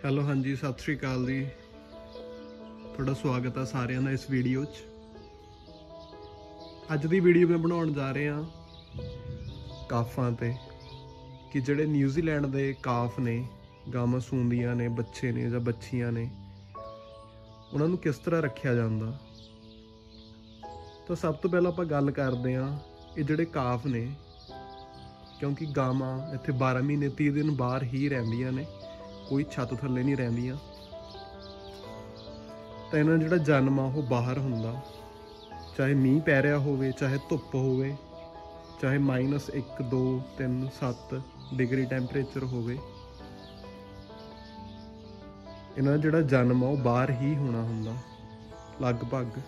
Hello ਹਾਂਜੀ ਸਤਿ ਸ਼੍ਰੀ ਅਕਾਲ ਜੀ। ਤੁਹਾਡਾ ਸਵਾਗਤ ਹੈ ਸਾਰਿਆਂ ਦਾ ਇਸ ਵੀਡੀਓ 'ਚ। ਅੱਜ ਦੀ ਵੀਡੀਓ ਮੈਂ ਬਣਾਉਣ ਜਾ ਰਿਹਾ ਕਾਫਾਂ ਤੇ ਕਿ ਜਿਹੜੇ ਨਿਊਜ਼ੀਲੈਂਡ ਦੇ ਕਾਫ ਨੇ, ਗਾਵਾਂ ਸੂੰਦੀਆਂ ਨੇ, ਬੱਚੇ ਨੇ ਜਾਂ ਬੱਚੀਆਂ ਨੇ, ਉਹਨਾਂ ਨੂੰ ਕਿਸ ਤਰ੍ਹਾਂ ਰੱਖਿਆ ਜਾਂਦਾ। ਤਾਂ ਸਭ ਤੋਂ ਪਹਿਲਾਂ ਆਪਾਂ ਗੱਲ ਕਰਦੇ ਹਾਂ ਇਹ ਜਿਹੜੇ ਕਾਫ ਨੇ, ਕਿਉਂਕਿ ਗਾਵਾਂ ਇੱਥੇ 12 ਮਹੀਨੇ 30 ਦਿਨ ਬਾਹਰ ਹੀ ਰਹਿੰਦੀਆਂ ਨੇ, ਕੋਈ ਛੱਤ ਥੱਲੇ ਨਹੀਂ ਰਹਿੰਦੀਆਂ। ਤਾਂ ਇਹਨਾਂ ਦਾ ਜਿਹੜਾ ਜਨਮ ਆ ਉਹ ਬਾਹਰ ਹੁੰਦਾ, ਚਾਹੇ ਮੀਂਹ ਪੈ ਰਿਹਾ ਹੋਵੇ, ਚਾਹੇ ਧੁੱਪ ਹੋਵੇ, ਚਾਹੇ -1 2 3 7 ਡਿਗਰੀ ਟੈਂਪਰੇਚਰ ਹੋਵੇ, ਇਹਨਾਂ ਦਾ ਜਿਹੜਾ ਜਨਮ ਆ ਉਹ ਬਾਹਰ ਹੀ ਹੋਣਾ ਹੁੰਦਾ। ਲਗਭਗ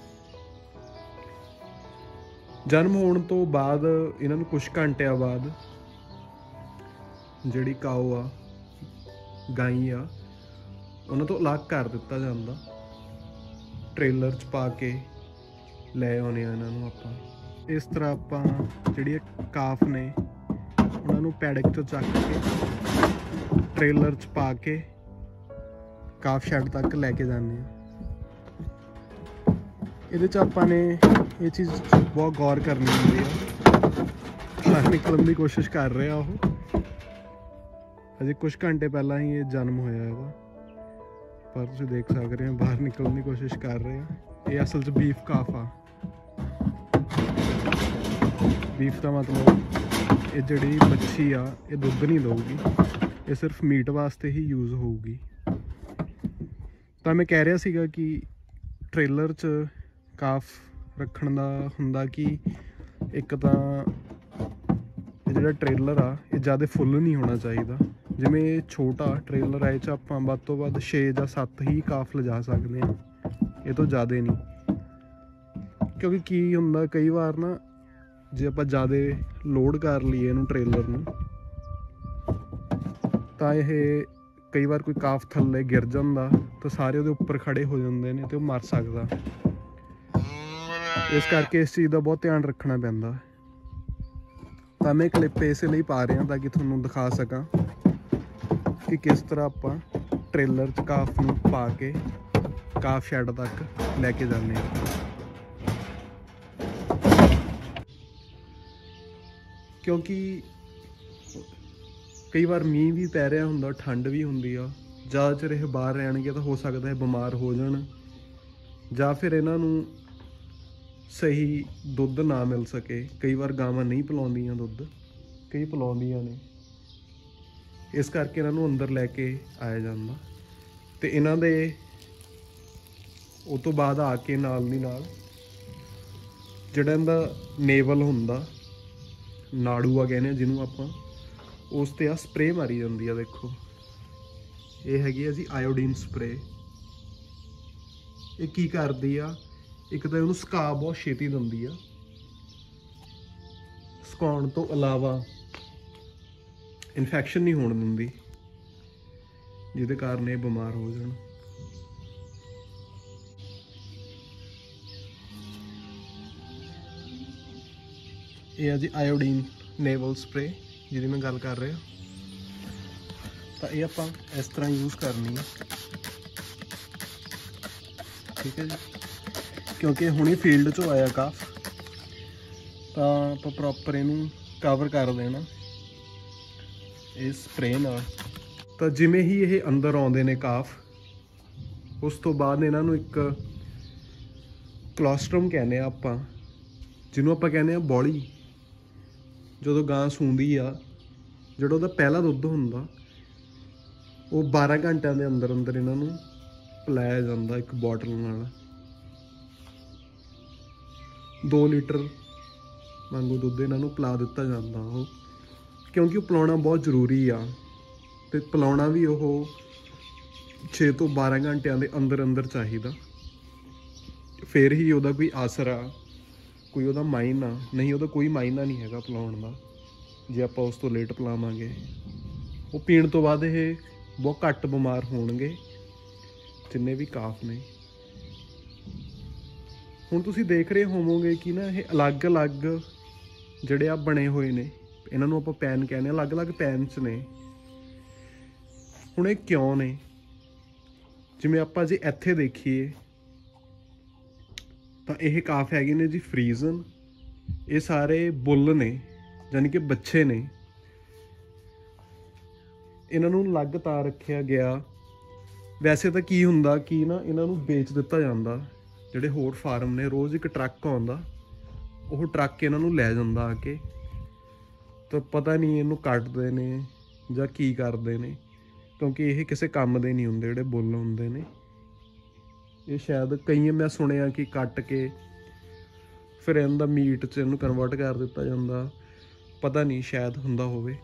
ਜਨਮ ਹੋਣ ਤੋਂ ਬਾਅਦ ਇਹਨਾਂ ਨੂੰ ਕੁਛ ਘੰਟਿਆਂ ਬਾਅਦ ਜਿਹੜੀ ਕਾਓ ਆ, ਗਾਈ ਆ, ਉਹਨਾਂ ਤੋਂ ਅਲੱਗ ਕਰ ਦਿੱਤਾ ਜਾਂਦਾ। ਟ੍ਰੇਲਰ 'ਚ ਪਾ ਕੇ ਲੈ ਆਉਂਦੇ ਆ ਇਹਨਾਂ ਨੂੰ ਆਪਾਂ। ਇਸ ਤਰ੍ਹਾਂ ਆਪਾਂ ਜਿਹੜੀ ਕਾਫ ਨੇ ਉਹਨਾਂ ਨੂੰ ਪੈਡਕ 'ਚੋਂ ਚੱਕ ਕੇ ਟ੍ਰੇਲਰ 'ਚ ਪਾ ਕੇ ਕਾਫ ਸ਼ੈੱਡ ਤੱਕ ਲੈ ਕੇ ਜਾਂਦੇ ਆ। ਇਹਦੇ 'ਚ ਆਪਾਂ ਨੇ ਇਹ ਚੀਜ਼ ਬਹੁਤ ਗੌਰ ਕਰਨੀ ਹੁੰਦੀ ਆ। ਬਾਹਰ ਨਿਕਲਣ ਦੀ ਕੋਸ਼ਿਸ਼ ਕਰ ਰਿਹਾ ਉਹ, ਅਜੇ ਕੁਛ ਘੰਟੇ ਪਹਿਲਾਂ ਹੀ ਇਹ ਜਨਮ ਹੋਇਆ ਇਹਦਾ, ਪਰ ਤੁਸੀਂ ਦੇਖ ਸਕਦੇ ਹੋ ਬਾਹਰ ਨਿਕਲਣ ਦੀ ਕੋਸ਼ਿਸ਼ ਕਰ ਰਹੇ ਆ। ਇਹ ਅਸਲ 'ਚ ਬੀਫ ਕਾਫ ਆ। ਬੀਫ ਦਾ ਮਤਲਬ ਇਹ ਜਿਹੜੀ ਮੱਛੀ ਆ ਇਹ ਦੁੱਧ ਨਹੀਂ ਦਊਗੀ, ਇਹ ਸਿਰਫ ਮੀਟ ਵਾਸਤੇ ਹੀ ਯੂਜ਼ ਹੋਊਗੀ। ਤਾਂ ਮੈਂ ਕਹਿ ਰਿਹਾ ਸੀਗਾ ਕਿ ਟ੍ਰੇਲਰ 'ਚ ਕਾਫ ਰੱਖਣ ਦਾ ਹੁੰਦਾ ਕਿ ਇੱਕ ਤਾਂ ਇਹ ਜਿਹੜਾ ਟ੍ਰੇਲਰ ਆ ਇਹ ਜ਼ਿਆਦਾ ਫੁੱਲ ਨਹੀਂ ਹੋਣਾ ਚਾਹੀਦਾ। ਜਿਵੇਂ ਇਹ ਛੋਟਾ ਟ੍ਰੇਲਰ ਆ, ਇਹ 'ਚ ਆਪਾਂ ਵੱਧ ਤੋਂ ਵੱਧ 6 ਜਾਂ 7 ਹੀ ਕਾਫ ਲਿਜਾ ਸਕਦੇ ਹਾਂ, ਇਹ ਤੋਂ ਜ਼ਿਆਦਾ ਨਹੀਂ। ਕਿਉਂਕਿ ਕੀ ਹੁੰਦਾ ਕਈ ਵਾਰ ਨਾ, ਜੇ ਆਪਾਂ ਜ਼ਿਆਦਾ ਲੋਡ ਕਰ ਲਈਏ ਇਹਨੂੰ ਟ੍ਰੇਲਰ ਨੂੰ, ਤਾਂ ਇਹ ਕਈ ਵਾਰ ਕੋਈ ਕਾਫ ਥੱਲੇ ਗਿਰ ਜਾਂਦਾ ਤਾਂ ਸਾਰੇ ਉਹਦੇ ਉੱਪਰ ਖੜੇ ਹੋ ਜਾਂਦੇ ਨੇ ਤੇ ਉਹ ਮਰ ਸਕਦਾ। ਇਸ ਕਰਕੇ ਇਸ ਚੀਜ਼ ਦਾ ਬਹੁਤ ਧਿਆਨ ਰੱਖਣਾ ਪੈਂਦਾ। ਤਾਂ ਮੈਂ ਕਲਿੱਪ ਇਸੇ ਲਈ ਪਾ ਰਿਹਾ ਤਾਂ ਕਿ ਤੁਹਾਨੂੰ ਦਿਖਾ ਸਕਾਂ ਕਿ ਕਿਸ ਤਰ੍ਹਾਂ ਆਪਾਂ ਟ੍ਰੇਲਰ 'ਚ ਕਾਫ ਨੂੰ ਪਾ ਕੇ ਕਾਫ ਸ਼ੈੱਡ ਤੱਕ ਲੈ ਕੇ ਜਾਂਦੇ ਹਾਂ। ਕਿਉਂਕਿ ਕਈ ਵਾਰ ਮੀਂਹ ਵੀ ਪੈ ਰਿਹਾ ਹੁੰਦਾ, ਠੰਡ ਵੀ ਹੁੰਦੀ ਆ, ਜ਼ਿਆਦਾ ਚਿਰ ਇਹ ਬਾਹਰ ਰਹਿਣਗੇ ਤਾਂ ਹੋ ਸਕਦਾ ਹੈ ਬਿਮਾਰ ਹੋ ਜਾਣ, ਜਾਂ ਫਿਰ ਇਹਨਾਂ ਨੂੰ ਸਹੀ ਦੁੱਧ ਨਾ ਮਿਲ ਸਕੇ। ਕਈ ਵਾਰ ਗਾਵਾਂ ਨਹੀਂ ਪਿਲਾਉਂਦੀਆਂ ਦੁੱਧ, ਕਈ ਪਿਲਾਉਂਦੀਆਂ ਨੇ, ਇਸ ਕਰਕੇ ਇਹਨਾਂ ਨੂੰ ਅੰਦਰ ਲੈ ਕੇ ਆਇਆ ਜਾਂਦਾ। ਅਤੇ ਇਹਨਾਂ ਦੇ ਉਹ ਤੋਂ ਬਾਅਦ ਆ ਕੇ ਨਾਲ ਦੀ ਨਾਲ ਜਿਹੜਾ ਇਹਦਾ ਨੇਵਲ ਹੁੰਦਾ, ਨਾੜੂ ਆ ਕਹਿੰਦੇ ਆ ਜਿਹਨੂੰ ਆਪਾਂ, ਉਸ 'ਤੇ ਆ ਸਪਰੇਅ ਮਾਰੀ ਜਾਂਦੀ ਆ। ਦੇਖੋ ਇਹ ਹੈਗੀ ਆ ਜੀ ਆਇਓਡੀਨ ਸਪਰੇਅ। ਇਹ ਕੀ ਕਰਦੀ ਆ, ਇੱਕ ਤਾਂ ਉਹਨੂੰ ਸੁਕਾ ਬਹੁਤ ਛੇਤੀ ਦਿੰਦੀ ਆ, ਸੁਕਾਉਣ ਤੋਂ ਇਲਾਵਾ ਇਨਫੈਕਸ਼ਨ ਨਹੀਂ ਹੋਣ ਦਿੰਦੀ, ਜਿਹਦੇ ਕਾਰਨ ਇਹ ਬਿਮਾਰ ਹੋ ਜਾਣ। ਇਹ ਆ ਜੀ ਆਇਓਡੀਨ ਨੇਵਲ ਸਪਰੇਅ ਜਿਹਦੀ ਮੈਂ ਗੱਲ ਕਰ ਰਿਹਾ। ਤਾਂ ਇਹ ਆਪਾਂ ਇਸ ਤਰ੍ਹਾਂ ਯੂਜ਼ ਕਰਨੀ ਹੈ, ਠੀਕ ਹੈ ਜੀ। ਕਿਉਂਕਿ ਹੁਣੇ ਫੀਲਡ 'ਚੋਂ ਆਇਆ ਕਾਫ, ਤਾਂ ਆਪਾਂ ਪ੍ਰੋਪਰ ਇਹਨੂੰ ਕਵਰ ਕਰ ਦੇਣਾ ਇਸ ਸਪਰੇਅ ਨਾਲ। ਤਾਂ ਜਿਵੇਂ ਹੀ ਇਹ ਅੰਦਰ ਆਉਂਦੇ ਨੇ ਕਾਫ, ਉਸ ਤੋਂ ਬਾਅਦ ਇਹਨਾਂ ਨੂੰ ਇੱਕ ਕਲੋਸਟਰਮ ਕਹਿੰਦੇ ਆ ਆਪਾਂ, ਜਿਹਨੂੰ ਆਪਾਂ ਕਹਿੰਦੇ ਆ ਬੌਲੀ। ਜਦੋਂ ਗਾਂ ਸੂੰਦੀ ਆ, ਜਿਹੜਾ ਉਹਦਾ ਪਹਿਲਾ ਦੁੱਧ ਹੁੰਦਾ, ਉਹ 12 ਘੰਟਿਆਂ ਦੇ ਅੰਦਰ ਅੰਦਰ ਇਹਨਾਂ ਨੂੰ ਪਿਲਾਇਆ ਜਾਂਦਾ ਇੱਕ ਬੋਟਲ ਨਾਲ। 2 ਲੀਟਰ ਵਾਂਗੂ ਦੁੱਧ ਇਹਨਾਂ ਨੂੰ ਪਿਲਾ ਦਿੱਤਾ ਜਾਂਦਾ ਉਹ, ਕਿਉਂਕਿ ਉਹ ਪਿਲਾਉਣਾ ਬਹੁਤ ਜ਼ਰੂਰੀ ਆ। ਅਤੇ ਪਿਲਾਉਣਾ ਵੀ ਉਹ 6 ਤੋਂ 12 ਘੰਟਿਆਂ ਦੇ ਅੰਦਰ ਅੰਦਰ ਚਾਹੀਦਾ, ਫਿਰ ਹੀ ਉਹਦਾ ਕੋਈ ਅਸਰ ਆ, ਕੋਈ ਉਹਦਾ ਮਾਇਨਾ ਨਹੀਂ। ਉਹਦਾ ਕੋਈ ਮਾਇਨਾ ਨਹੀਂ ਹੈਗਾ ਪਿਲਾਉਣ ਦਾ, ਜੇ ਆਪਾਂ ਉਸ ਤੋਂ ਲੇਟ ਪਿਲਾਵਾਂਗੇ। ਉਹ ਪੀਣ ਤੋਂ ਬਾਅਦ ਇਹ ਬਹੁਤ ਘੱਟ ਬਿਮਾਰ ਹੋਣਗੇ, ਜਿੰਨੇ ਵੀ ਕਾਫ ਨੇ। ਹੁਣ ਤੁਸੀਂ ਦੇਖ ਰਹੇ ਹੋਵੋਗੇ ਕਿ ਨਾ ਇਹ ਅਲੱਗ-ਅਲੱਗ ਜਿਹੜੇ ਆ ਬਣੇ ਹੋਏ ਨੇ, ਇਹਨਾਂ ਨੂੰ ਆਪਾਂ ਪੈਨ ਕਹਿੰਦੇ ਹਾਂ, ਅਲੱਗ-ਅਲੱਗ ਪੈਨ 'ਚ ਨੇ। ਹੁਣ ਇਹ ਕਿਉਂ ਨੇ? ਜਿਵੇਂ ਆਪਾਂ ਜੇ ਇੱਥੇ ਦੇਖੀਏ ਤਾਂ ਇਹ ਕਾਫ ਹੈਗੇ ਨੇ ਜੀ ਫਰੀਜ਼ਨ। ਇਹ ਸਾਰੇ ਬੁੱਲ ਨੇ, ਯਾਨੀ ਕਿ ਬੱਚੇ ਨੇ। ਇਹਨਾਂ ਨੂੰ ਅਲੱਗ ਤਾਂ ਰੱਖਿਆ ਗਿਆ। ਵੈਸੇ ਤਾਂ ਕੀ ਹੁੰਦਾ ਕਿ ਨਾ ਇਹਨਾਂ ਨੂੰ ਵੇਚ ਦਿੱਤਾ ਜਾਂਦਾ। ਜਿਹੜੇ ਹੋਰ ਫਾਰਮ ਨੇ, ਰੋਜ਼ ਇੱਕ ਟਰੱਕ ਆਉਂਦਾ, ਉਹ ਟਰੱਕ ਇਹਨਾਂ ਨੂੰ ਲੈ ਜਾਂਦਾ ਆ ਕੇ। ਤਾਂ ਪਤਾ ਨਹੀਂ ਇਹਨੂੰ ਕੱਟਦੇ ਨੇ ਜਾਂ ਕੀ ਕਰਦੇ ਨੇ, ਕਿਉਂਕਿ ਇਹ ਕਿਸੇ ਕੰਮ ਦੇ ਨਹੀਂ ਹੁੰਦੇ। ਜਿਹੜੇ ਬੁੱਲ ਹੁੰਦੇ ਨੇ ਇਹ ਸ਼ਾਇਦ ਕਈ ਮੈਂ ਸੁਣਿਆ ਕਿ ਕੱਟ ਕੇ ਫਿਰ ਇਹਨਾਂ ਦਾ ਮੀਟ 'ਚ ਇਹਨੂੰ ਕਨਵਰਟ ਕਰ ਦਿੱਤਾ ਜਾਂਦਾ। ਪਤਾ ਨਹੀਂ, ਸ਼ਾਇਦ ਹੁੰਦਾ ਹੋਵੇ,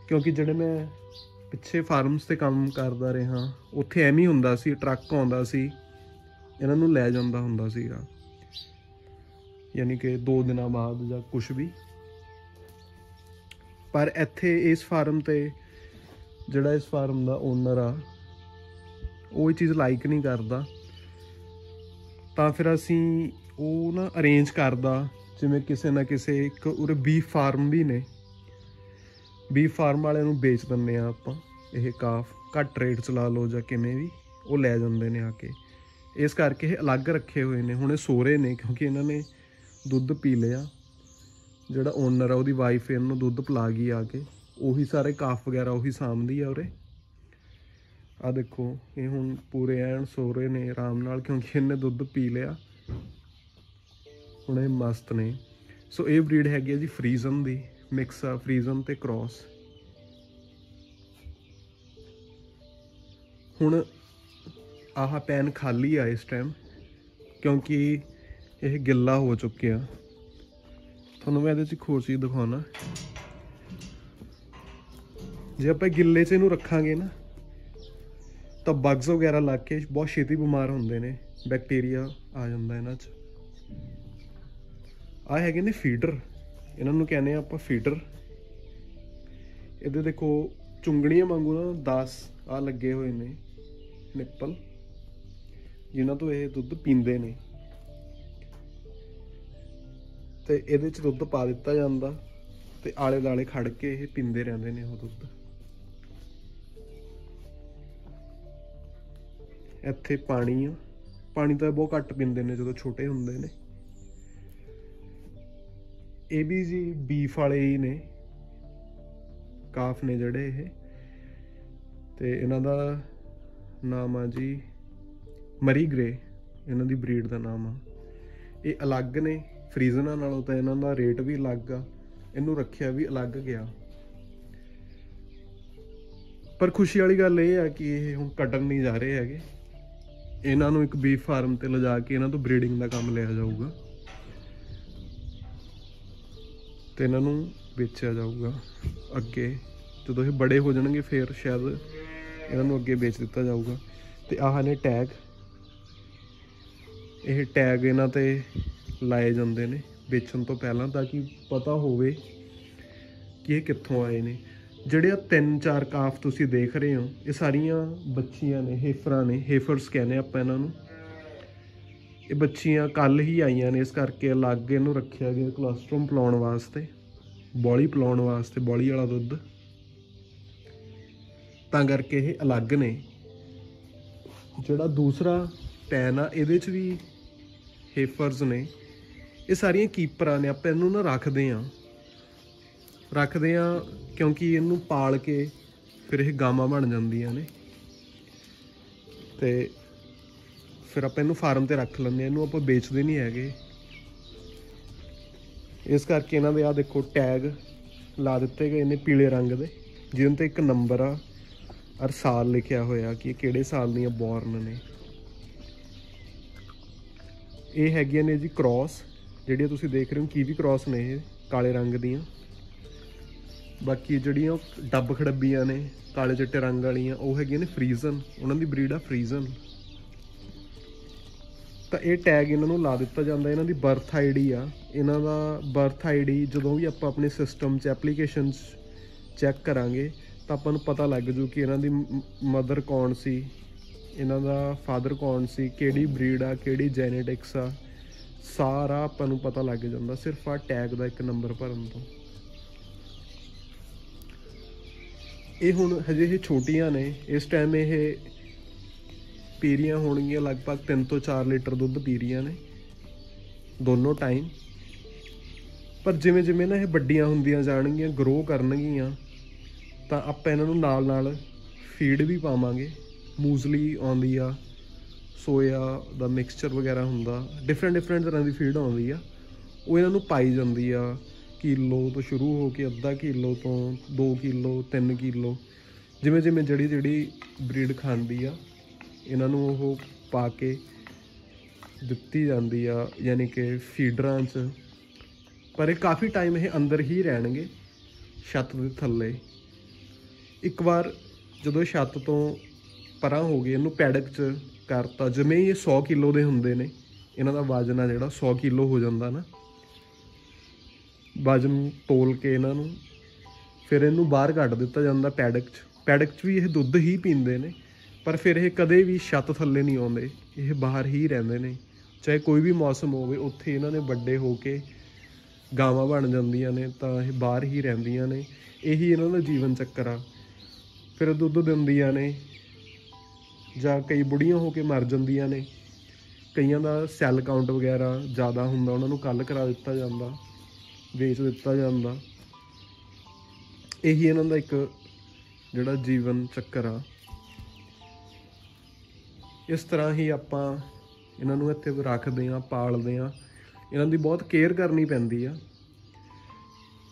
ਕਿਉਂਕਿ ਜਿਹੜੇ ਮੈਂ ਪਿੱਛੇ ਫਾਰਮਸ 'ਤੇ ਕੰਮ ਕਰਦਾ ਰਿਹਾ ਉੱਥੇ ਐਵੇਂ ਹੀ ਹੁੰਦਾ ਸੀ। ਟਰੱਕ ਆਉਂਦਾ ਸੀ, ਇਹਨਾਂ ਨੂੰ ਲੈ ਜਾਂਦਾ ਹੁੰਦਾ ਸੀਗਾ, ਯਾਨੀ ਕਿ 2 ਦਿਨਾਂ ਬਾਅਦ ਜਾਂ ਕੁਛ ਵੀ। ਪਰ ਇੱਥੇ ਇਸ ਫਾਰਮ 'ਤੇ ਜਿਹੜਾ ਇਸ ਫਾਰਮ ਦਾ ਓਨਰ ਆ, ਉਹ ਇਹ ਚੀਜ਼ ਲਾਈਕ ਨਹੀਂ ਕਰਦਾ। ਤਾਂ ਫਿਰ ਅਸੀਂ ਉਹ ਨਾ ਅਰੇਂਜ ਕਰਦਾ, ਜਿਵੇਂ ਕਿਸੇ ਨਾ ਕਿਸੇ ਇੱਕ ਉਰੇ ਬੀਫ ਫਾਰਮ ਵੀ ਨੇ, ਬੀਫ ਫਾਰਮ ਵਾਲਿਆਂ ਨੂੰ ਵੇਚ ਦਿੰਦੇ ਹਾਂ ਆਪਾਂ ਇਹ ਕਾਫ, ਘੱਟ ਰੇਟ 'ਚ ਲਾ ਲਓ ਜਾਂ ਕਿਵੇਂ ਵੀ। ਉਹ ਲੈ ਜਾਂਦੇ ਨੇ ਆ ਕੇ। ਇਸ ਕਰਕੇ ਇਹ ਅਲੱਗ ਰੱਖੇ ਹੋਏ ਨੇ। ਹੁਣ ਇਹ ਸੋਹਰੇ ਨੇ, ਕਿਉਂਕਿ ਇਹਨਾਂ ਨੇ ਦੁੱਧ ਪੀ ਲਿਆ। ਜਿਹੜਾ ਓਨਰ ਆ ਉਹਦੀ ਵਾਈਫ ਇਹਨੂੰ ਦੁੱਧ ਪਿਲਾ ਗਈ ਆ ਕੇ। ਉਹੀ ਸਾਰੇ ਕਾਫ ਵਗੈਰਾ ਉਹੀ ਸਾਂਭਦੀ ਆ ਉਰੇ। ਆ ਦੇਖੋ, ਇਹ ਹੁਣ ਪੂਰੇ ਐਨ ਸੋਹਰੇ ਨੇ ਆਰਾਮ ਨਾਲ, ਕਿਉਂਕਿ ਇਹਨੇ ਦੁੱਧ ਪੀ ਲਿਆ। ਹੁਣ ਇਹ ਮਸਤ ਨੇ। ਸੋ ਇਹ ਬਰੀਡ ਹੈਗੀ ਆ ਜੀ ਫਰੀਜ਼ਨ ਦੀ, ਮਿਕਸ ਆ ਫਰੀਜ਼ਨ ਤੇ ਕ੍ਰੋਸ। ਹੁਣ ਆਹ ਪੈਨ ਖਾਲੀ ਆ ਇਸ ਟਾਈਮ, ਕਿਉਂਕਿ ਇਹ ਗਿੱਲਾ ਹੋ ਚੁੱਕਿਆ। ਤੁਹਾਨੂੰ ਮੈਂ ਇਹਦੇ 'ਚ ਇੱਕ ਹੋਰ ਚੀਜ਼ ਦਿਖਾਉਣਾ। ਜੇ ਆਪਾਂ ਗਿੱਲੇ 'ਚ ਇਹਨੂੰ ਰੱਖਾਂਗੇ ਨਾ ਤਾਂ ਬਗਸ ਵਗੈਰਾ ਲੱਗ ਕੇ ਬਹੁਤ ਛੇਤੀ ਬਿਮਾਰ ਹੁੰਦੇ ਨੇ, ਬੈਕਟੀਰੀਆ ਆ ਜਾਂਦਾ ਇਹਨਾਂ 'ਚ। ਆਹ ਹੈਗੇ ਨੇ ਫੀਡਰ, ਇਹਨਾਂ ਨੂੰ ਕਹਿੰਦੇ ਆ ਆਪਾਂ ਫੀਡਰ। ਇਹਦੇ ਦੇਖੋ ਚੁੰਗੜੀਆਂ ਵਾਂਗੂ ਨਾ 10 ਆ ਲੱਗੇ ਹੋਏ ਨੇ ਨਿੱਪਲ, ਜਿਨ੍ਹਾਂ ਤੋਂ ਇਹ ਦੁੱਧ ਪੀਂਦੇ ਨੇ। ਤੇ ਇਹਦੇ 'ਚ ਦੁੱਧ ਪਾ ਦਿੱਤਾ ਜਾਂਦਾ ਤੇ ਆਲੇ ਦੁਆਲੇ ਖੜ ਕੇ ਇਹ ਪੀਂਦੇ ਰਹਿੰਦੇ ਨੇ ਉਹ ਦੁੱਧ। ਇੱਥੇ ਪਾਣੀ ਆ, ਪਾਣੀ ਤਾਂ ਬਹੁਤ ਘੱਟ ਪੀਂਦੇ ਨੇ ਜਦੋਂ ਛੋਟੇ ਹੁੰਦੇ ਨੇ। ਇਹ ਵੀ ਜੀ ਬੀਫ ਵਾਲੇ ਹੀ ਨੇ, ਕਾਫ ਨੇ ਜਿਹੜੇ ਇਹ। ਤੇ ਇਹਨਾਂ ਦਾ ਨਾਮ ਆ ਜੀ ਮਰੀ ਗ੍ਰੇ, ਇਹਨਾਂ ਦੀ ਬਰੀਡ ਦਾ ਨਾਮ ਆ। ਇਹ ਅਲੱਗ ਨੇ ਫਰੀਜ਼ਨਾਂ ਨਾਲੋਂ, ਤਾਂ ਇਹਨਾਂ ਦਾ ਰੇਟ ਵੀ ਅਲੱਗ ਆ। ਇਹਨੂੰ ਰੱਖਿਆ ਵੀ ਅਲੱਗ ਗਿਆ। ਪਰ ਖੁਸ਼ੀ ਵਾਲੀ ਗੱਲ ਇਹ ਆ ਕਿ ਇਹ ਹੁਣ ਕੱਟਣ ਨਹੀਂ ਜਾ ਰਹੇ ਹੈਗੇ। ਇਹਨਾਂ ਨੂੰ ਇੱਕ ਬੀਫ ਫਾਰਮ ਤੇ ਲਿਜਾ ਕੇ ਇਹਨਾਂ ਤੋਂ ਬਰੀਡਿੰਗ ਦਾ ਕੰਮ ਲਿਆ ਜਾਊਗਾ ਤੇ ਇਹਨਾਂ ਨੂੰ ਵੇਚਿਆ ਜਾਊਗਾ ਅੱਗੇ। ਜਦੋਂ ਇਹ ਬੜੇ ਹੋ ਜਾਣਗੇ ਫਿਰ ਸ਼ਾਇਦ ਇਹਨਾਂ ਨੂੰ ਅੱਗੇ ਵੇਚ ਦਿੱਤਾ ਜਾਊਗਾ। ਤੇ ਆਹ ਨੇ ਟੈਗ, ਇਹ ਟੈਗ ਇਹਨਾਂ ਤੇ ਲਾਏ ਜਾਂਦੇ ਨੇ ਵੇਚਣ ਤੋਂ ਪਹਿਲਾਂ, ਤਾਂ ਕਿ ਪਤਾ ਹੋਵੇ ਕਿ ਇਹ ਕਿੱਥੋਂ ਆਏ ਨੇ। ਜਿਹੜੇ 3-4 ਕਾਫ ਤੁਸੀਂ ਦੇਖ ਰਹੇ ਹੋ, ਇਹ ਸਾਰੀਆਂ ਬੱਚੀਆਂ ਨੇ, ਹੇਫਰਾਂ ਨੇ, ਹੇਫਰਸ ਕਹਿੰਦੇ ਆਪਾਂ ਇਹਨਾਂ ਨੂੰ। ਇਹ ਬੱਚੀਆਂ ਕੱਲ ਹੀ ਆਈਆਂ ਨੇ, ਇਸ ਕਰਕੇ ਅਲੱਗ ਇਹਨੂੰ ਰੱਖਿਆ ਗਿਆ ਕੋਲੈਸਟਰੋਲ ਪਿਲਾਉਣ ਵਾਸਤੇ, ਬੋਲੀ ਪਿਲਾਉਣ ਵਾਸਤੇ, ਬੋਲੀ ਵਾਲਾ ਦੁੱਧ। ਤਾਂ ਕਰਕੇ ਇਹ ਅਲੱਗ ਨੇ। ਜਿਹੜਾ ਦੂਸਰਾ ਪੈਨ ਆ ਇਹਦੇ 'ਚ ਵੀ ਹੇਫਰਸ ਨੇ। ਇਹ ਸਾਰੀਆਂ ਕੀਪਰਾਂ ਨੇ। ਆਪਾਂ ਇਹਨੂੰ ਨਾ ਰੱਖਦੇ ਹਾਂ ਕਿਉਂਕਿ ਇਹਨੂੰ ਪਾਲ ਕੇ ਫਿਰ ਇਹ ਗਾਵਾਂ ਬਣ ਜਾਂਦੀਆਂ ਨੇ ਤੇ ਫਿਰ ਆਪਾਂ ਇਹਨੂੰ ਫਾਰਮ ਤੇ ਰੱਖ ਲੈਂਦੇ ਹਾਂ। ਇਹਨੂੰ ਆਪਾਂ ਵੇਚਦੇ ਨਹੀਂ ਹੈਗੇ। ਇਸ ਕਰਕੇ ਇਹਨਾਂ ਦੇ ਆਹ ਦੇਖੋ ਟੈਗ ਲਾ ਦਿੱਤੇ ਗਏ ਨੇ ਪੀਲੇ ਰੰਗ ਦੇ, ਜਿਹਦੇ 'ਤੇ ਇੱਕ ਨੰਬਰ ਆ ਔਰ ਸਾਲ ਲਿਖਿਆ ਹੋਇਆ ਕਿ ਇਹ ਕਿਹੜੇ ਸਾਲ ਦੀਆਂ ਬੋਰਨ ਨੇ। ਇਹ ਹੈਗੀਆਂ ਨੇ ਜੀ ਕ੍ਰੋਸ, ਜਿਹੜੀਆਂ ਤੁਸੀਂ ਦੇਖ ਰਹੇ ਹੋ ਕੀਵੀ ਕ੍ਰੋਸ ਨੇ, ਇਹ ਕਾਲੇ ਰੰਗ ਦੀਆਂ। ਬਾਕੀ ਜਿਹੜੀਆਂ ਡੱਬ ਖੜੱਬੀਆਂ ਨੇ ਕਾਲੇ ਚਿੱਟੇ ਰੰਗ ਵਾਲੀਆਂ, ਉਹ ਹੈਗੀਆਂ ਨੇ ਫਰੀਜ਼ਨ, ਉਹਨਾਂ ਦੀ ਬਰੀਡ ਆ ਫਰੀਜ਼ਨ। ਤਾਂ ਇਹ ਟੈਗ ਇਹਨਾਂ ਨੂੰ ਲਾ ਦਿੱਤਾ ਜਾਂਦਾ। ਇਹਨਾਂ ਦੀ ਬਰਥ ਆਈਡੀ ਆ, ਇਹਨਾਂ ਦਾ ਬਰਥ ਆਈਡੀ ਜਦੋਂ ਵੀ ਆਪਾਂ ਆਪਣੇ ਸਿਸਟਮ 'ਚ ਐਪਲੀਕੇਸ਼ਨ 'ਚ ਚੈੱਕ ਕਰਾਂਗੇ ਤਾਂ ਆਪਾਂ ਨੂੰ ਪਤਾ ਲੱਗ ਜੂ ਕਿ ਇਹਨਾਂ ਦੀ ਮਦਰ ਕੌਣ ਸੀ, ਇਹਨਾਂ ਦਾ ਫਾਦਰ ਕੌਣ ਸੀ, ਕਿਹੜੀ ਬਰੀਡ ਆ, ਕਿਹੜੀ ਜੈਨੇਟਿਕਸ ਆ, ਸਾਰਾ ਆਪਾਂ ਨੂੰ ਪਤਾ ਲੱਗ ਜਾਂਦਾ ਸਿਰਫ ਆ ਟੈਗ ਦਾ ਇੱਕ ਨੰਬਰ ਭਰਨ ਤੋਂ। ਇਹ ਹੁਣ ਹਜੇ ਇਹ ਛੋਟੀਆਂ ਨੇ। ਇਸ ਟਾਈਮ ਇਹ ਪੀ ਰਹੀਆਂ ਹੋਣਗੀਆਂ ਲਗਭਗ 3 ਤੋਂ 4 ਲੀਟਰ ਦੁੱਧ ਪੀ ਰਹੀਆਂ ਨੇ ਦੋਨੋਂ ਟਾਈਮ। ਪਰ ਜਿਵੇਂ ਜਿਵੇਂ ਨਾ ਇਹ ਵੱਡੀਆਂ ਹੁੰਦੀਆਂ ਜਾਣਗੀਆਂ, ਗਰੋ ਕਰਨਗੀਆਂ, ਤਾਂ ਆਪਾਂ ਇਹਨਾਂ ਨੂੰ ਨਾਲ ਨਾਲ ਫੀਡ ਵੀ ਪਾਵਾਂਗੇ। ਮੂਜ਼ਲੀ ਆਉਂਦੀ ਆ, ਸੋਇਆ ਦਾ ਮਿਕਸਚਰ ਵਗੈਰਾ ਹੁੰਦਾ, ਡਿਫਰੈਂਟ ਤਰ੍ਹਾਂ ਦੀ ਫੀਡ ਆਉਂਦੀ ਆ, ਉਹ ਇਹਨਾਂ ਨੂੰ ਪਾਈ ਜਾਂਦੀ ਆ। ਕਿਲੋ ਤੋਂ ਸ਼ੁਰੂ ਹੋ ਕੇ ਅੱਧਾ ਕਿਲੋ ਤੋਂ 2 ਕਿਲੋ 3 ਕਿਲੋ, ਜਿਵੇਂ ਜਿਵੇਂ ਜਿਹੜੀ ਬਰੀਡ ਖਾਂਦੀ ਆ ਇਹਨਾਂ ਨੂੰ ਉਹ ਪਾ ਕੇ ਦਿੱਤੀ ਜਾਂਦੀ ਆ, ਯਾਨੀ ਕਿ ਫੀਡਰਾਂ 'ਚ। ਪਰ ਇਹ ਕਾਫੀ ਟਾਈਮ ਇਹ ਅੰਦਰ ਹੀ ਰਹਿਣਗੇ ਛੱਤ ਦੇ ਥੱਲੇ। ਇੱਕ ਵਾਰ ਜਦੋਂ ਛੱਤ ਤੋਂ ਪਰਾਂ ਹੋ ਗਏ, ਇਹਨੂੰ ਪੈਡਕ 'ਚ ਕਰਤਾ, ਜਿਵੇਂ ਹੀ ਇਹ 100 ਕਿਲੋ ਦੇ ਹੁੰਦੇ ਨੇ, ਇਹਨਾਂ ਦਾ ਵਜ਼ਨ ਆ ਜਿਹੜਾ 100 ਕਿਲੋ ਹੋ ਜਾਂਦਾ ਨਾ, ਵਜ਼ਨ ਤੋਲ ਕੇ ਇਹਨਾਂ ਨੂੰ ਫਿਰ ਇਹਨੂੰ ਬਾਹਰ ਕੱਢ ਦਿੱਤਾ ਜਾਂਦਾ ਪੈਡਕ 'ਚ। ਪੈਡਕ 'ਚ ਵੀ ਇਹ ਦੁੱਧ ਹੀ ਪੀਂਦੇ ਨੇ, ਪਰ ਫਿਰ ਇਹ ਕਦੇ ਵੀ ਛੱਤ ਥੱਲੇ ਨਹੀਂ ਆਉਂਦੇ, ਇਹ ਬਾਹਰ ਹੀ ਰਹਿੰਦੇ ਨੇ। ਚਾਹੇ ਕੋਈ ਵੀ ਮੌਸਮ ਹੋਵੇ, ਉੱਥੇ ਇਹਨਾਂ ਨੇ ਵੱਡੇ ਹੋ ਕੇ ਗਾਵਾਂ ਬਣ ਜਾਂਦੀਆਂ ਨੇ, ਤਾਂ ਇਹ ਬਾਹਰ ਹੀ ਰਹਿੰਦੀਆਂ ਨੇ। ਇਹੀ ਇਹਨਾਂ ਦਾ ਜੀਵਨ ਚੱਕਰ ਆ। ਫਿਰ ਦੁੱਧ ਦਿੰਦੀਆਂ ਨੇ, ਜਾਂ ਕਈ ਬੁੜੀਆਂ ਹੋ ਕੇ ਮਰ ਜਾਂਦੀਆਂ ਨੇ। ਕਈਆਂ ਦਾ ਸੈੱਲ ਕਾਊਂਟ ਵਗੈਰਾ ਜ਼ਿਆਦਾ ਹੁੰਦਾ, ਉਹਨਾਂ ਨੂੰ ਕੱਲ ਕਰਾ ਦਿੱਤਾ ਜਾਂਦਾ, ਵੇਚ ਦਿੱਤਾ ਜਾਂਦਾ। ਇਹੀ ਇਹਨਾਂ ਦਾ ਇੱਕ ਜਿਹੜਾ ਜੀਵਨ ਚੱਕਰ ਆ। ਇਸ ਤਰ੍ਹਾਂ ਹੀ ਆਪਾਂ ਇਹਨਾਂ ਨੂੰ ਇੱਥੇ ਰੱਖਦੇ ਹਾਂ, ਪਾਲਦੇ ਹਾਂ। ਇਹਨਾਂ ਦੀ ਬਹੁਤ ਕੇਅਰ ਕਰਨੀ ਪੈਂਦੀ ਆ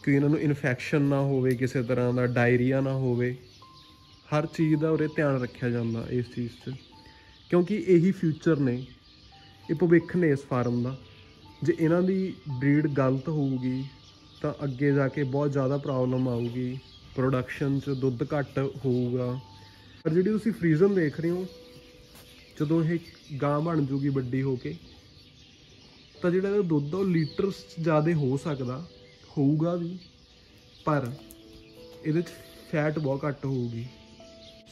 ਕਿ ਇਹਨਾਂ ਨੂੰ ਇਨਫੈਕਸ਼ਨ ਨਾ ਹੋਵੇ, ਕਿਸੇ ਤਰ੍ਹਾਂ ਦਾ ਡਾਇਰੀਆ ਨਾ ਹੋਵੇ। ਹਰ ਚੀਜ਼ ਦਾ ਉਰੇ ਧਿਆਨ ਰੱਖਿਆ ਜਾਂਦਾ ਇਸ ਚੀਜ਼ 'ਚ, ਕਿਉਂਕਿ ਇਹੀ ਫਿਊਚਰ ਨੇ, ਇਹ ਭਵਿੱਖ ਨੇ ਇਸ ਫਾਰਮ ਦਾ। ਜੇ ਇਹਨਾਂ ਦੀ ਬਰੀਡ ਗਲਤ ਹੋਊਗੀ ਤਾਂ ਅੱਗੇ ਜਾ ਕੇ ਬਹੁਤ ਜ਼ਿਆਦਾ ਪ੍ਰੋਬਲਮ ਆਊਗੀ, ਪ੍ਰੋਡਕਸ਼ਨ 'ਚ ਦੁੱਧ ਘੱਟ ਹੋਊਗਾ। ਪਰ ਜਿਹੜੀ ਤੁਸੀਂ ਫਰੀਜ਼ਨ ਦੇਖ ਰਹੇ ਹੋ, ਜਦੋਂ ਇਹ ਗਾਂ ਬਣ ਜੂਗੀ ਵੱਡੀ ਹੋ ਕੇ, ਤਾਂ ਜਿਹੜਾ ਇਹਦਾ ਦੁੱਧ ਆ ਉਹ ਲੀਟਰਸ 'ਚ ਜ਼ਿਆਦਾ ਹੋ ਸਕਦਾ, ਹੋਊਗਾ ਵੀ, ਪਰ ਇਹਦੇ 'ਚ ਫੈਟ ਬਹੁਤ ਘੱਟ ਹੋਊਗੀ।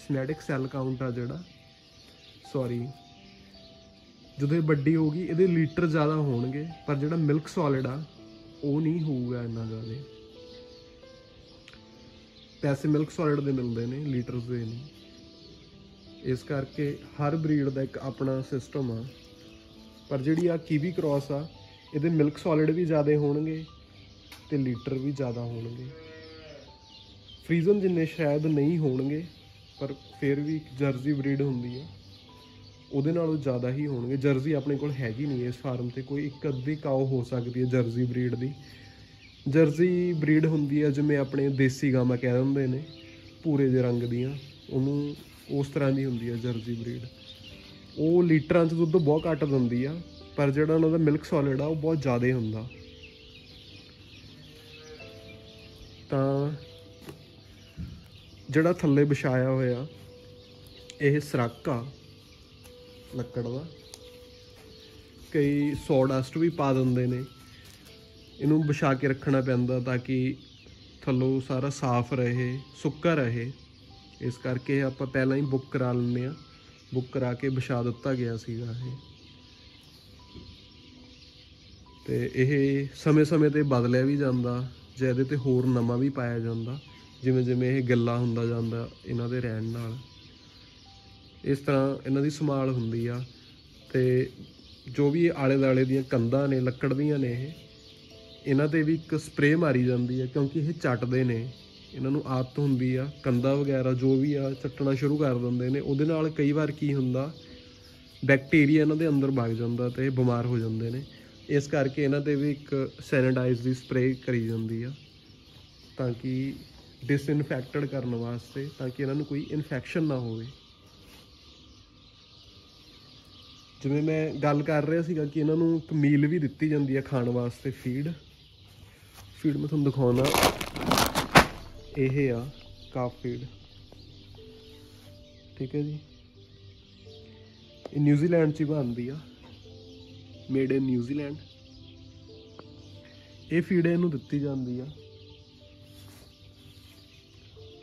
ਜੈਨੇਟਿਕ ਸੈੱਲ ਕਾਊਂਟ ਆ ਜਿਹੜਾ, ਜਦੋਂ ਇਹ ਵੱਡੀ ਹੋਊਗੀ ਇਹਦੇ ਲੀਟਰ ਜ਼ਿਆਦਾ ਹੋਣਗੇ, ਪਰ ਜਿਹੜਾ ਮਿਲਕ ਸੋਲਿਡ ਆ ਉਹ ਨਹੀਂ ਹੋਊਗਾ ਇੰਨਾ ਜ਼ਿਆਦਾ। ਪੈਸੇ ਮਿਲਕ ਸੋਲਿਡ ਦੇ ਮਿਲਦੇ ਨੇ, ਲੀਟਰਸ ਦੇ ਨਹੀਂ। ਇਸ ਕਰਕੇ ਹਰ ਬਰੀਡ ਦਾ ਇੱਕ ਆਪਣਾ ਸਿਸਟਮ ਆ। ਪਰ ਜਿਹੜੀ ਆ ਕੀਵੀ ਕ੍ਰੋਸ ਆ, ਇਹਦੇ ਮਿਲਕ ਸੋਲਿਡ ਵੀ ਜ਼ਿਆਦਾ ਹੋਣਗੇ ਅਤੇ ਲੀਟਰ ਵੀ ਜ਼ਿਆਦਾ ਹੋਣਗੇ। ਫਰੀਜ਼ਨ ਜਿੰਨੇ ਸ਼ਾਇਦ ਨਹੀਂ ਹੋਣਗੇ, ਪਰ ਫਿਰ ਵੀ ਇੱਕ ਜਰਸੀ ਬਰੀਡ ਹੁੰਦੀ ਆ, ਉਹਦੇ ਨਾਲੋਂ ਜ਼ਿਆਦਾ ਹੀ ਹੋਣਗੇ। ਜਰਸੀ ਆਪਣੇ ਕੋਲ ਹੈਗੀ ਨਹੀਂ ਇਸ ਫਾਰਮ 'ਤੇ, ਕੋਈ ਇੱਕ ਅੱਧੀ ਕਾਓ ਹੋ ਸਕਦੀ ਹੈ ਜਰਸੀ ਬਰੀਡ ਦੀ। ਜਰਸੀ ਬਰੀਡ ਹੁੰਦੀ ਆ ਜਿਵੇਂ ਆਪਣੇ ਦੇਸੀ ਗਾਵਾਂ ਕਹਿ ਦਿੰਦੇ ਨੇ, ਭੂਰੇ ਜਿਹੇ ਰੰਗ ਦੀਆਂ, ਉਹਨੂੰ ਉਸ ਤਰ੍ਹਾਂ ਦੀ ਹੁੰਦੀ ਆ ਜਰਸੀ ਬਰੀਡ। ਉਹ ਲੀਟਰਾਂ 'ਚ ਦੁੱਧ ਬਹੁਤ ਘੱਟ ਦਿੰਦੀ ਆ, ਪਰ ਜਿਹੜਾ ਉਹਨਾਂ ਦਾ ਮਿਲਕ ਸੋਲਿਡ ਆ ਉਹ ਬਹੁਤ ਜ਼ਿਆਦਾ ਹੁੰਦਾ। ਤਾਂ ਜਿਹੜਾ ਥੱਲੇ ਵਿਛਾਇਆ ਹੋਇਆ ਇਹ ਸਰੱਕ ਆ ਲੱਕੜ ਦਾ, ਕਈ ਸੌਡਸਟ ਵੀ ਪਾ ਦਿੰਦੇ ਨੇ। ਇਹਨੂੰ ਵਿਛਾ ਕੇ ਰੱਖਣਾ ਪੈਂਦਾ ਤਾਂ ਕਿ ਥੱਲੋਂ ਸਾਰਾ ਸਾਫ਼ ਰਹੇ, ਸੁੱਕਾ ਰਹੇ। ਇਸ ਕਰਕੇ ਆਪਾਂ ਪਹਿਲਾਂ ਹੀ ਬੁੱਕ ਕਰਾ ਲੈਂਦੇ ਹਾਂ, ਬੁੱਕ ਕਰਾ ਕੇ ਵਿਛਾ ਦਿੱਤਾ ਗਿਆ ਸੀਗਾ ਇਹ। ਅਤੇ ਇਹ ਸਮੇਂ-ਸਮੇਂ 'ਤੇ ਬਦਲਿਆ ਵੀ ਜਾਂਦਾ, ਜਾਂ ਇਹਦੇ 'ਤੇ ਹੋਰ ਨਵਾਂ ਵੀ ਪਾਇਆ ਜਾਂਦਾ, ਜਿਵੇਂ ਜਿਵੇਂ ਇਹ ਗਿੱਲਾ ਹੁੰਦਾ ਜਾਂਦਾ ਇਹਨਾਂ ਦੇ ਰਹਿਣ ਨਾਲ। ਇਸ ਤਰ੍ਹਾਂ ਇਹਨਾਂ ਦੀ ਸੰਭਾਲ ਹੁੰਦੀ ਆ। ਅਤੇ ਜੋ ਵੀ ਆਲੇ ਦੁਆਲੇ ਦੀਆਂ ਕੰਧਾਂ ਨੇ, ਲੱਕੜ ਦੀਆਂ ਨੇ, ਇਹਨਾਂ 'ਤੇ ਵੀ ਇੱਕ ਸਪਰੇਅ ਮਾਰੀ ਜਾਂਦੀ ਹੈ, ਕਿਉਂਕਿ ਇਹ ਚੱਟਦੇ ਨੇ, ਇਹਨਾਂ ਨੂੰ ਆਦਤ ਹੁੰਦੀ ਆ। ਕੰਧਾਂ ਵਗੈਰਾ ਜੋ ਵੀ ਆ ਚੱਟਣਾ ਸ਼ੁਰੂ ਕਰ ਦਿੰਦੇ ਨੇ। ਉਹਦੇ ਨਾਲ ਕਈ ਵਾਰ ਕੀ ਹੁੰਦਾ, ਬੈਕਟੀਰੀਆ ਇਹਨਾਂ ਦੇ ਅੰਦਰ ਵਗ ਜਾਂਦਾ ਅਤੇ ਇਹ ਬਿਮਾਰ ਹੋ ਜਾਂਦੇ ਨੇ। ਇਸ ਕਰਕੇ ਇਹਨਾਂ 'ਤੇ ਵੀ ਇੱਕ ਸੈਨੀਟਾਈਜ਼ ਦੀ ਸਪਰੇਅ ਕਰੀ ਜਾਂਦੀ ਆ, ਤਾਂ ਕਿ ਡਿਸਇਨਫੈਕਟਡ ਕਰਨ ਵਾਸਤੇ, ਤਾਂ ਕਿ ਇਹਨਾਂ ਨੂੰ ਕੋਈ ਇਨਫੈਕਸ਼ਨ ਨਾ ਹੋਵੇ। ਜਿਵੇਂ ਮੈਂ ਗੱਲ ਕਰ ਰਿਹਾ ਸੀਗਾ ਕਿ ਇਹਨਾਂ ਨੂੰ ਇੱਕ ਮੀਲ ਵੀ ਦਿੱਤੀ ਜਾਂਦੀ ਹੈ ਖਾਣ ਵਾਸਤੇ, ਫੀਡ ਮੈਂ ਤੁਹਾਨੂੰ ਦਿਖਾਉਣਾ। ਇਹ ਆ ਕਾਫ ਫੀਡ, ਠੀਕ ਹੈ ਜੀ। ਇਹ ਨਿਊਜ਼ੀਲੈਂਡ 'ਚ ਹੀ ਬਣਦੀ ਆ, ਮੇਡ ਇਨ ਨਿਊਜ਼ੀਲੈਂਡ। ਇਹ ਫੀਡ ਇਹਨੂੰ ਦਿੱਤੀ ਜਾਂਦੀ ਆ।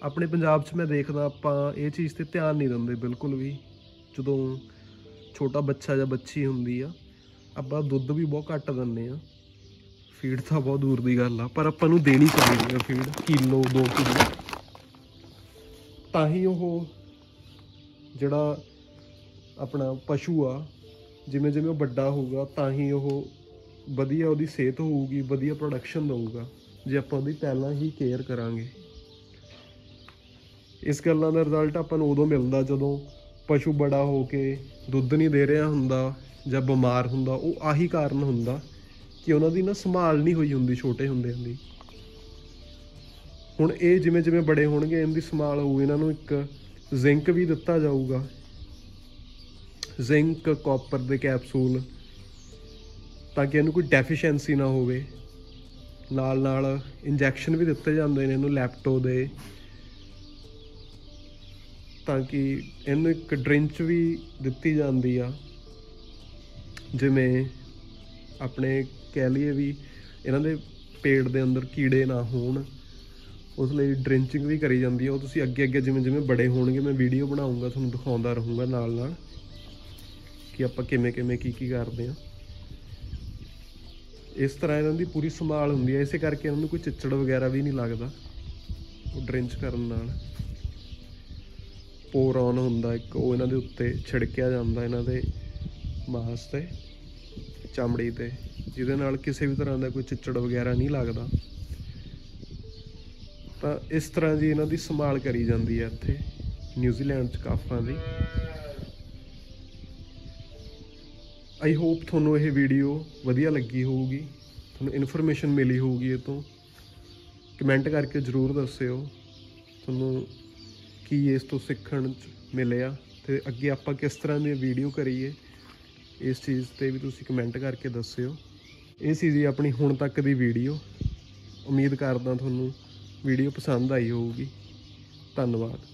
ਆਪਣੇ ਪੰਜਾਬ 'ਚ ਮੈਂ ਦੇਖਦਾ ਆਪਾਂ ਇਹ ਚੀਜ਼ 'ਤੇ ਧਿਆਨ ਨਹੀਂ ਦਿੰਦੇ ਬਿਲਕੁਲ ਵੀ। ਜਦੋਂ ਛੋਟਾ ਬੱਚਾ ਜਾਂ ਬੱਚੀ ਹੁੰਦੀ ਆ, ਆਪਾਂ ਦੁੱਧ ਵੀ ਬਹੁਤ ਘੱਟ ਦਿੰਦੇ ਹਾਂ, ਫੀਡ ਤਾਂ ਬਹੁਤ ਦੂਰ ਦੀ ਗੱਲ ਆ। ਪਰ ਆਪਾਂ ਨੂੰ ਦੇਣੀ ਚਾਹੀਦੀ ਆ ਫੀਡ, ਕਿਲੋ 2 ਕਿਲੋ, ਤਾਂ ਹੀ ਉਹ ਜਿਹੜਾ ਆਪਣਾ ਪਸ਼ੂ ਆ, ਜਿਵੇਂ ਜਿਵੇਂ ਉਹ ਵੱਡਾ ਹੋਊਗਾ ਤਾਂ ਹੀ ਉਹ ਵਧੀਆ ਉਹਦੀ ਸਿਹਤ ਹੋਊਗੀ, ਵਧੀਆ ਪ੍ਰੋਡਕਸ਼ਨ ਦਊਗਾ, ਜੇ ਆਪਾਂ ਉਹਦੀ ਪਹਿਲਾਂ ਹੀ ਕੇਅਰ ਕਰਾਂਗੇ। ਇਸ ਗੱਲਾਂ ਦਾ ਰਿਜ਼ਲਟ ਆਪਾਂ ਨੂੰ ਉਦੋਂ ਮਿਲਦਾ ਜਦੋਂ ਪਸ਼ੂ ਬੜਾ ਹੋ ਕੇ ਦੁੱਧ ਨਹੀਂ ਦੇ ਰਿਹਾ ਹੁੰਦਾ ਜਾਂ ਬਿਮਾਰ ਹੁੰਦਾ। ਉਹ ਆਹੀ ਕਾਰਨ ਹੁੰਦਾ ਕਿ ਉਹਨਾਂ ਦੀ ਨਾ ਸੰਭਾਲ ਨਹੀਂ ਹੋਈ ਹੁੰਦੀ ਛੋਟੇ ਹੁੰਦਿਆਂ ਦੀ। ਹੁਣ ਇਹ ਜਿਵੇਂ ਜਿਵੇਂ ਬੜੇ ਹੋਣਗੇ ਇਹਨਾਂ ਦੀ ਸੰਭਾਲ ਹੋਊ। ਇਹਨਾਂ ਨੂੰ ਇੱਕ ਜ਼ਿੰਕ ਵੀ ਦਿੱਤਾ ਜਾਊਗਾ, ਜ਼ਿੰਕ ਕਾਪਰ ਦੇ ਕੈਪਸੂਲ, ਤਾਂ ਕਿ ਇਹਨੂੰ ਕੋਈ ਡੈਫੀਸ਼ੀਐਂਸੀ ਨਾ ਹੋਵੇ। ਨਾਲ ਨਾਲ ਇੰਜੈਕਸ਼ਨ ਵੀ ਦਿੱਤੇ ਜਾਂਦੇ ਨੇ ਇਹਨੂੰ ਲੈਪਟੋ ਦੇ, ਤਾਂ ਕਿ ਇਹਨੂੰ ਇੱਕ ਡਰਿੰਚ ਵੀ ਦਿੱਤੀ ਜਾਂਦੀ ਆ। ਜਿਵੇਂ ਆਪਣੇ ਕਹਿ ਲਈਏ ਵੀ ਇਹਨਾਂ ਦੇ ਪੇਟ ਦੇ ਅੰਦਰ ਕੀੜੇ ਨਾ ਹੋਣ, ਉਸ ਲਈ ਡਰਿੰਚਿੰਗ ਵੀ ਕਰੀ ਜਾਂਦੀ ਆ। ਉਹ ਤੁਸੀਂ ਅੱਗੇ ਅੱਗੇ ਜਿਵੇਂ ਜਿਵੇਂ ਬੜੇ ਹੋਣਗੇ ਮੈਂ ਵੀਡੀਓ ਬਣਾਊਂਗਾ, ਤੁਹਾਨੂੰ ਦਿਖਾਉਂਦਾ ਰਹੂੰਗਾ ਨਾਲ ਨਾਲ ਕਿ ਆਪਾਂ ਕਿਵੇਂ ਕਿਵੇਂ ਕੀ ਕਰਦੇ ਹਾਂ। ਇਸ ਤਰ੍ਹਾਂ ਇਹਨਾਂ ਦੀ ਪੂਰੀ ਸੰਭਾਲ ਹੁੰਦੀ ਹੈ। ਇਸੇ ਕਰਕੇ ਇਹਨਾਂ ਨੂੰ ਕੋਈ ਚਿੱਚੜ ਵਗੈਰਾ ਵੀ ਨਹੀਂ ਲੱਗਦਾ ਉਹ ਡਰਿੰਚ ਕਰਨ ਨਾਲ। ਪੋਰ ਔਨ ਹੁੰਦਾ ਇੱਕ, ਉਹ ਇਹਨਾਂ ਦੇ ਉੱਤੇ ਛਿੜਕਿਆ ਜਾਂਦਾ ਇਹਨਾਂ ਦੇ ਮਾਸ ਤੇ, ਚਮੜੀ ਤੇ, ਜਿਹਦੇ ਨਾਲ ਕਿਸੇ ਵੀ ਤਰ੍ਹਾਂ ਦਾ ਕੋਈ ਚਿੱਚੜ ਵਗੈਰਾ ਨਹੀਂ ਲੱਗਦਾ। ਤਾਂ ਇਸ ਤਰ੍ਹਾਂ ਦੀ ਇਹਨਾਂ ਦੀ ਸੰਭਾਲ ਕਰੀ ਜਾਂਦੀ ਹੈ ਇੱਥੇ ਨਿਊਜ਼ੀਲੈਂਡ 'ਚ ਕਾਫਾਂ ਦੀ। ਆਈ ਹੋਪ ਤੁਹਾਨੂੰ ਇਹ ਵੀਡੀਓ ਵਧੀਆ ਲੱਗੀ ਹੋਊਗੀ, ਤੁਹਾਨੂੰ ਇਨਫੋਰਮੇਸ਼ਨ ਮਿਲੀ ਹੋਊਗੀ ਇਹ ਤੋਂ। ਕਮੈਂਟ ਕਰਕੇ ਜ਼ਰੂਰ ਦੱਸਿਓ ਤੁਹਾਨੂੰ ਕੀ ਇਸ ਤੋਂ ਸਿੱਖਣ 'ਚ ਮਿਲਿਆ, ਅਤੇ ਅੱਗੇ ਆਪਾਂ ਕਿਸ ਤਰ੍ਹਾਂ ਦੀ ਵੀਡੀਓ ਕਰੀਏ ਇਸ ਚੀਜ਼ 'ਤੇ ਵੀ ਤੁਸੀਂ ਕਮੈਂਟ ਕਰਕੇ ਦੱਸਿਓ। ਇਹ ਸੀ ਜੀ ਆਪਣੀ ਹੁਣ ਤੱਕ ਦੀ ਵੀਡੀਓ। ਉਮੀਦ ਕਰਦਾ ਤੁਹਾਨੂੰ ਵੀਡੀਓ ਪਸੰਦ ਆਈ ਹੋਊਗੀ। ਧੰਨਵਾਦ।